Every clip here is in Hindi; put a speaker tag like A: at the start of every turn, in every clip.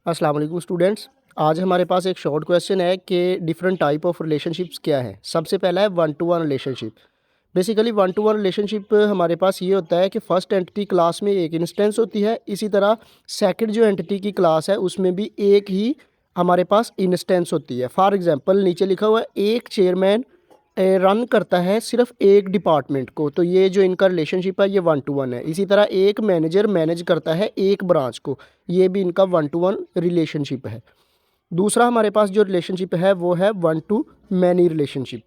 A: अस्सलाम वालेकुम स्टूडेंट्स। आज हमारे पास एक शॉर्ट क्वेश्चन है कि डिफरेंट टाइप ऑफ रिलेशनशिप्स क्या है। सबसे पहला है one two one relationship. Basically one two one relationship हमारे पास ये होता है कि फर्स्ट एंटिटी क्लास में एक इंस्टेंस होती है, इसी तरह सेकंड जो एंटिटी की क्लास है उसमें भी एक ही हमारे पास इंस्टेंस होती है। फॉर एग्जांपल नीचे लिखा हुआ है एक चेयरमैन रन करता है सिर्फ एक डिपार्टमेंट को, तो ये जो इनका रिलेशनशिप है ये वन टू वन है। इसी तरह एक मैनेजर मैनेज करता है एक ब्रांच को, ये भी इनका वन टू वन रिलेशनशिप है। दूसरा हमारे पास जो रिलेशनशिप है वो है one two many relationship.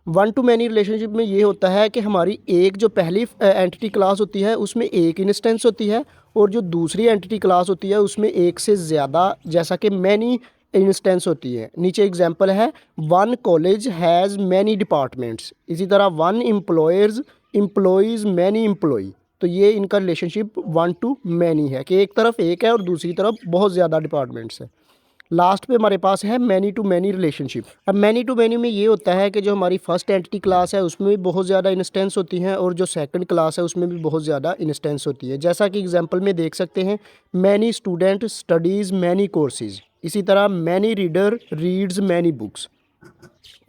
A: One two many relationship में ये होता है कि हमारी एक जो पहली एंटिटी क्लास होती है उसमें एक इंस्टेंस होती है, और जो दूसरी एंटिटी क्लास होती है उसमें एक से ज़्यादा, जैसा कि मैनी इंस्टेंस होती है। नीचे एग्जांपल है one college has many departments. इसी तरह वन एम्प्लॉयज़ मैनी एम्प्लॉई। तो ये इनका रिलेशनशिप वन टू मैनी है कि एक तरफ एक है और दूसरी तरफ बहुत ज़्यादा डिपार्टमेंट्स है। लास्ट पे हमारे पास है मैनी टू मैनी रिलेशनशिप। अब मैनी टू मैनी में ये होता है कि जो हमारी फर्स्ट एंटिटी क्लास है उसमें भी बहुत ज़्यादा इंस्टेंस होती हैं, और जो सेकंड क्लास है उसमें भी बहुत ज़्यादा इंस्टेंस होती है। जैसा कि एग्जांपल में देख सकते हैं, many student studies many courses. इसी तरह many reader reads many books.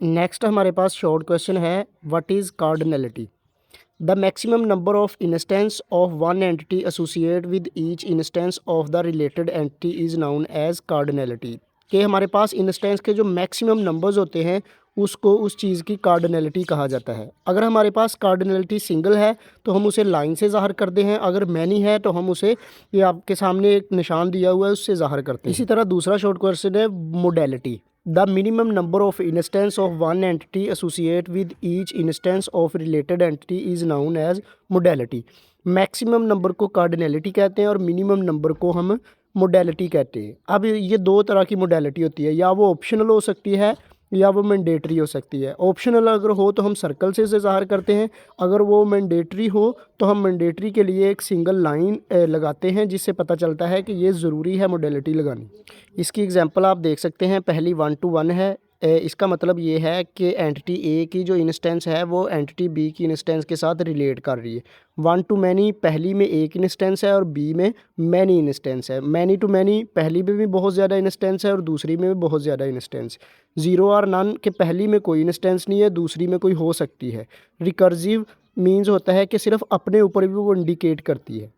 A: Next हमारे पास शॉर्ट क्वेश्चन है, what is cardinality. The maximum number of instance of one entity associated with each instance of the related entity is known as cardinality। कि हमारे पास इंस्टेंस के जो मैक्सिमम नंबर्स होते हैं उसको उस चीज़ की कार्डिनलिटी कहा जाता है। अगर हमारे पास कार्डिनलिटी सिंगल है तो हम उसे लाइन से ज़ाहिर करते हैं, अगर मैनी है तो हम उसे, ये आपके सामने एक निशान दिया हुआ है, उससे ज़ाहिर करते हैं। इसी तरह दूसरा शॉर्ट क्वेश्चन है modality. The minimum number of instance of one entity associated with each instance of related entity is known as modality। Maximum number को कार्डिनलिटी कहते हैं और मिनिमम नंबर को हम मोडेलिटी कहते हैं। अब ये दो तरह की मोडेलिटी होती है, या वो ऑप्शनल हो सकती है या वो मैंडेटरी हो सकती है। ऑप्शनल अगर हो तो हम सर्कल से इसे ज़ाहिर करते हैं, अगर वो मैंडेटरी हो तो हम मैंडेटरी के लिए एक सिंगल लाइन लगाते हैं, जिससे पता चलता है कि ये ज़रूरी है मोडेलिटी लगानी। इसकी एग्जांपल आप देख सकते हैं, पहली वन टू वन है। इसका मतलब ये है कि एंटिटी ए की जो इंस्टेंस है वो एंटिटी बी की इंस्टेंस के साथ रिलेट कर रही है। वन टू मैनी पहली में एक इंस्टेंस है और बी में मैनी इंस्टेंस है। मैनी टू मैनी पहली में भी बहुत ज़्यादा इंस्टेंस है और दूसरी में भी बहुत ज़्यादा इंस्टेंस। ज़ीरो और नन के पहली में कोई इंस्टेंस नहीं है, दूसरी में कोई हो सकती है। रिकर्सिव मीन्स होता है कि सिर्फ अपने ऊपर भी वो इंडिकेट करती है।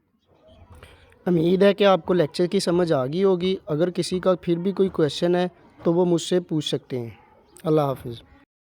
A: उम्मीद है कि आपको लेक्चर की समझ आ गई होगी। अगर किसी का फिर भी कोई क्वेश्चन है तो वो मुझसे पूछ सकते हैं। अल्लाह हाफ़िज़।